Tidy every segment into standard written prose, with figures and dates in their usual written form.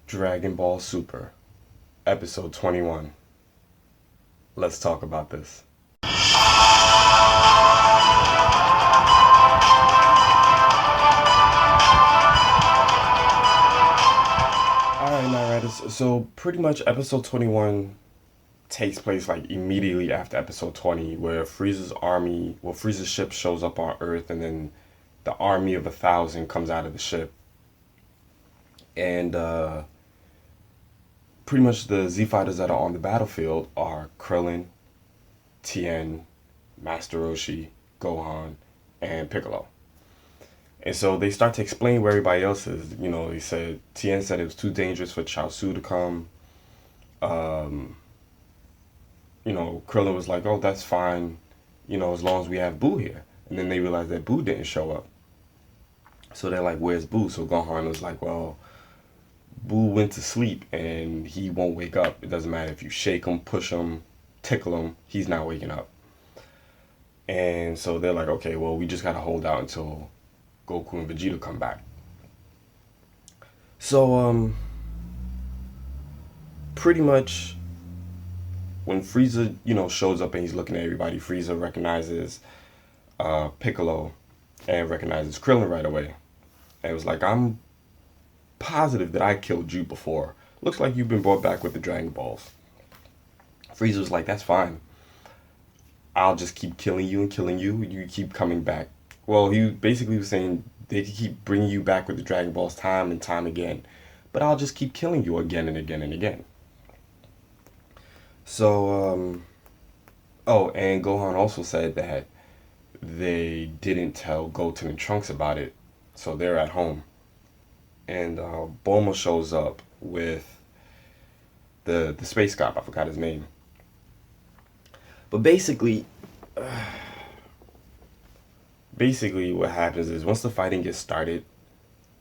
Dragon Ball Super, episode 21. Let's talk about this. Alright, Night Riders. So, pretty much episode 21 takes place like immediately after episode 20, where Frieza's ship shows up on Earth, and then the army of 1,000 comes out of the ship. And pretty much the Z fighters that are on the battlefield are Krillin, Tien, Master Roshi, Gohan, and Piccolo. And so they start to explain where everybody else is. He said Tien said it was too dangerous for Chaozu to come. Krillin was like, "Oh, that's fine. As long as we have Boo here." And then they realized that Boo didn't show up. So they're like, "Where's Boo?" So Gohan was like, "Well, Boo went to sleep and he won't wake up. It doesn't matter if you shake him, push him, tickle him. He's not waking up." And so they're like, "Okay, well, we just gotta hold out until Goku and Vegeta come back." So pretty much when Frieza shows up and he's looking at everybody, Frieza recognizes Piccolo and recognizes Krillin right away. And it was like, "I'm positive that I killed you before. Looks like you've been brought back with the Dragon Balls." Frieza was like, "That's fine. I'll just keep killing you and killing you. You keep coming back." Well, he basically was saying they could keep bringing you back with the Dragon Balls time and time again, but I'll just keep killing you again and again and again. So, oh, and Gohan also said that they didn't tell Goten and Trunks about it, so they're at home. And Bulma shows up with the space cop. I forgot his name. But basically what happens is once the fighting gets started,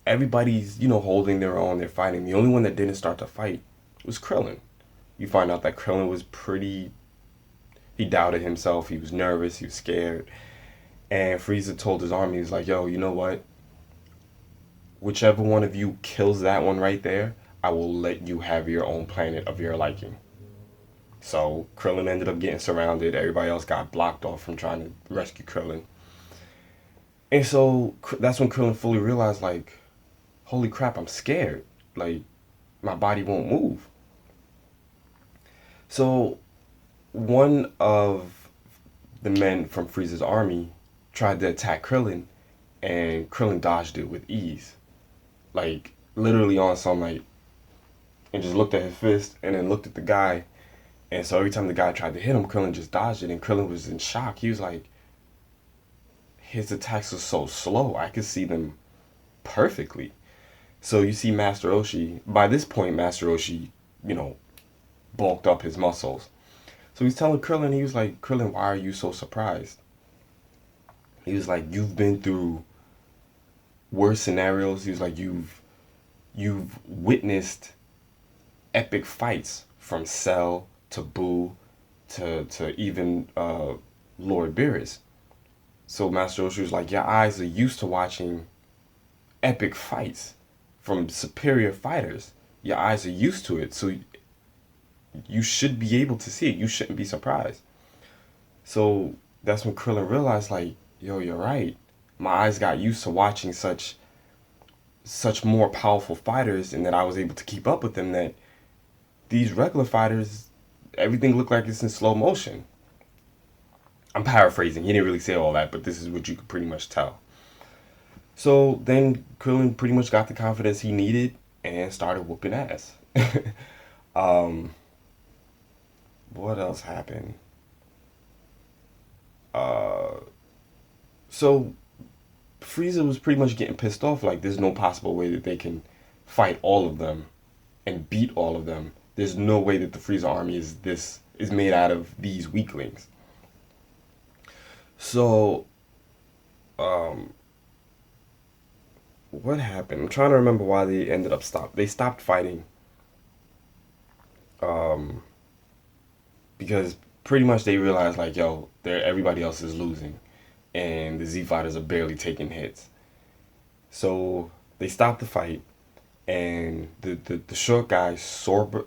everybody's holding their own. They're fighting. The only one that didn't start to fight was Krillin. You find out that Krillin was he doubted himself. He was nervous. He was scared. And Frieza told his army, he's like, "Yo, you know what? Whichever one of you kills that one right there, I will let you have your own planet of your liking." So Krillin ended up getting surrounded. Everybody else got blocked off from trying to rescue Krillin. And so that's when Krillin fully realized, like, holy crap, I'm scared. Like, my body won't move. So one of the men from Frieza's army tried to attack Krillin, and Krillin dodged it with ease. Like, literally on sunlight, and just looked at his fist and then looked at the guy. And so every time the guy tried to hit him, Krillin just dodged it, and Krillin was in shock. He was like, his attacks were so slow, I could see them perfectly. So you see Master Roshi, by this point Master Roshi, bulked up his muscles. So he's telling Krillin, he was like, "Krillin, why are you so surprised?" He was like, "You've been through worse scenarios." He was like, you've witnessed epic fights from Cell to Boo to even Lord Beerus. So Master Roshi was like, "Your eyes are used to watching epic fights from superior fighters. Your eyes are used to it, so you should be able to see it. You shouldn't be surprised." So that's when Krillin realized, like, yo, you're right. My eyes got used to watching such more powerful fighters, and that I was able to keep up with them, that these regular fighters, everything looked like it's in slow motion. I'm paraphrasing. He didn't really say all that, but this is what you could pretty much tell. So then Krillin pretty much got the confidence he needed and started whooping ass. um, what else happened? So Frieza was pretty much getting pissed off. Like, there's no possible way that they can fight all of them and beat all of them. There's no way that the Frieza army is made out of these weaklings. So, what happened? I'm trying to remember why they ended up They stopped fighting. Because pretty much they realized, like, yo, everybody else is losing, and the Z fighters are barely taking hits. So they stopped the fight, and the short guy Sorbet,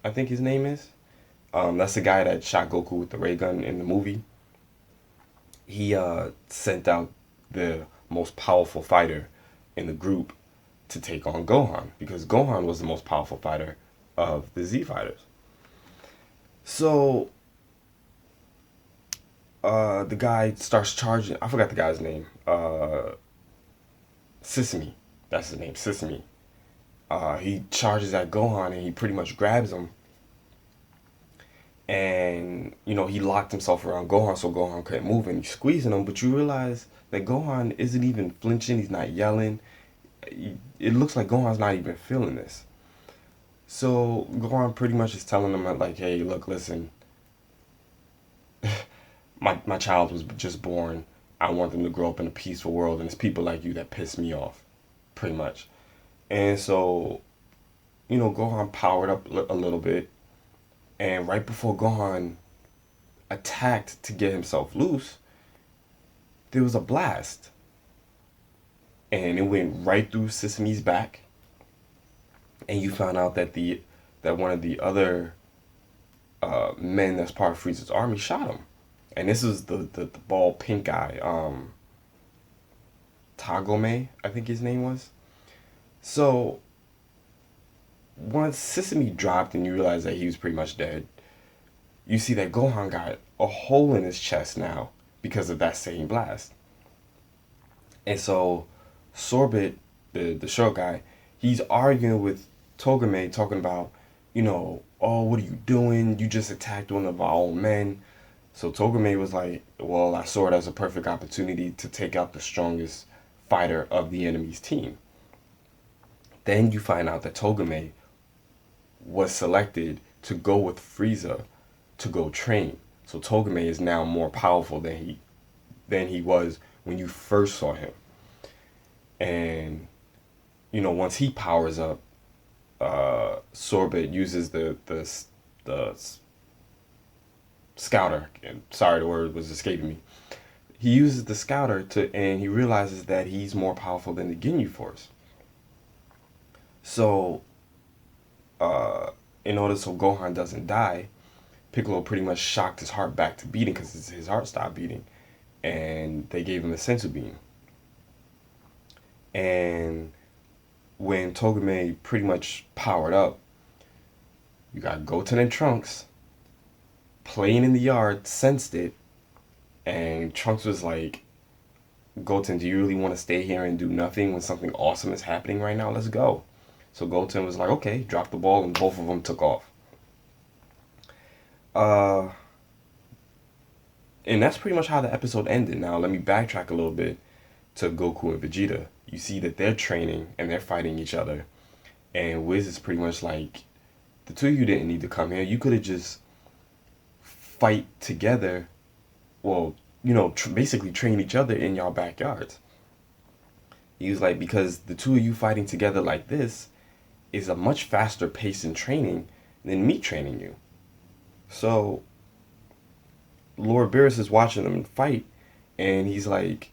I think his name is. That's the guy that shot Goku with the ray gun in the movie. He sent out the most powerful fighter in the group to take on Gohan because Gohan was the most powerful fighter of the Z fighters. So the guy starts charging. I forgot the guy's name. Sesame. That's his name, Sesame. He charges at Gohan and he pretty much grabs him. And, he locked himself around Gohan so Gohan couldn't move and he's squeezing him. But you realize that Gohan isn't even flinching. He's not yelling. It looks like Gohan's not even feeling this. So Gohan pretty much is telling him, like, hey, look, listen. My child was just born. I want them to grow up in a peaceful world. And it's people like you that piss me off. Pretty much. And so, Gohan powered up a little bit. And right before Gohan attacked to get himself loose, there was a blast. And it went right through Sesame's back. And you found out that one of the other men that's part of Frieza's army shot him. And this is the bald pink guy, Tagoma, I think his name was. So once Sesame dropped and you realize that he was pretty much dead, you see that Gohan got a hole in his chest now because of that same blast. And so Sorbet, the short guy, he's arguing with Togame, talking about, oh, what are you doing? You just attacked one of our own men. So Togame was like, well, I saw it as a perfect opportunity to take out the strongest fighter of the enemy's team. Then you find out that Togame was selected to go with Frieza to go train. So Togame is now more powerful than he was when you first saw him. And once he powers up, Sorbet uses the scouter. Sorry, the word was escaping me. He uses the scouter and he realizes that he's more powerful than the Ginyu Force. So, in order so Gohan doesn't die, Piccolo pretty much shocked his heart back to beating because his heart stopped beating, and they gave him a sensu bean. And when Togame pretty much powered up, you got Goten and Trunks playing in the yard, sensed it, and Trunks was like, Goten, do you really want to stay here and do nothing when something awesome is happening right now? Let's go. So Goten was like, okay, dropped the ball, and both of them took off. And that's pretty much how the episode ended. Now, let me backtrack a little bit to Goku and Vegeta. You see that they're training, and they're fighting each other. And Wiz is pretty much like, the two of you didn't need to come here. You could have just fight together. Well, basically train each other in y'all backyards. He was like, because the two of you fighting together like this is a much faster pace in training than me training you. So Lord Beerus is watching them fight, and he's like,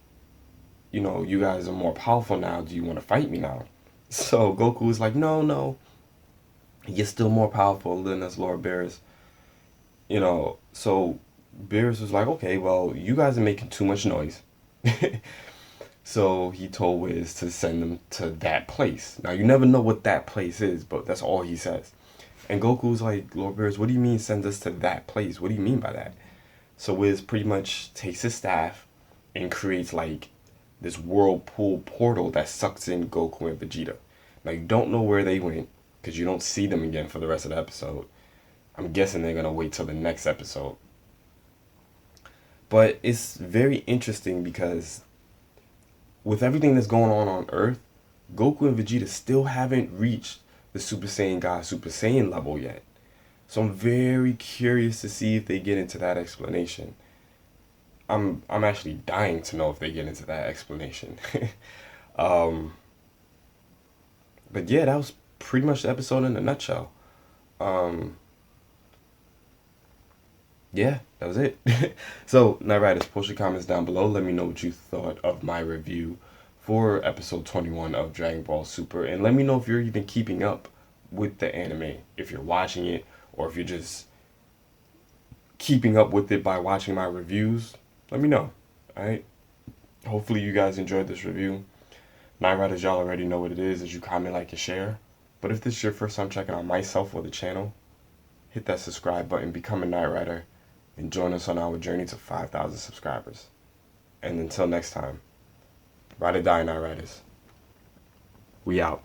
you guys are more powerful now. Do you want to fight me now? So Goku was like, no. You're still more powerful than us, Lord Beerus. So Beerus was like, okay, well, you guys are making too much noise. So he told Wiz to send them to that place. Now, you never know what that place is, but that's all he says. And Goku's like, Lord Beerus, what do you mean send us to that place? What do you mean by that? So Wiz pretty much takes his staff and creates like this whirlpool portal that sucks in Goku and Vegeta. Now, you don't know where they went because you don't see them again for the rest of the episode. I'm guessing they're going to wait till the next episode. But it's very interesting because with everything that's going on Earth, Goku and Vegeta still haven't reached the Super Saiyan God, Super Saiyan level yet. So I'm very curious to see if they get into that explanation. I'm actually dying to know if they get into that explanation. But yeah, that was pretty much the episode in a nutshell. Yeah, that was it. So, Night Riders, post your comments down below. Let me know what you thought of my review for for episode 21 of Dragon Ball Super, and let me know if you're even keeping up with the anime, if you're watching it, or if you're just keeping up with it by watching my reviews. Let me know. Alright? Hopefully you guys enjoyed this review. Night Riders, y'all already know what it is you comment, like, and share. But if this is your first time checking out myself or the channel, hit that subscribe button, become a Night Rider, and join us on our journey to 5,000 subscribers. And until next time, ride or die, Night Riders. We out.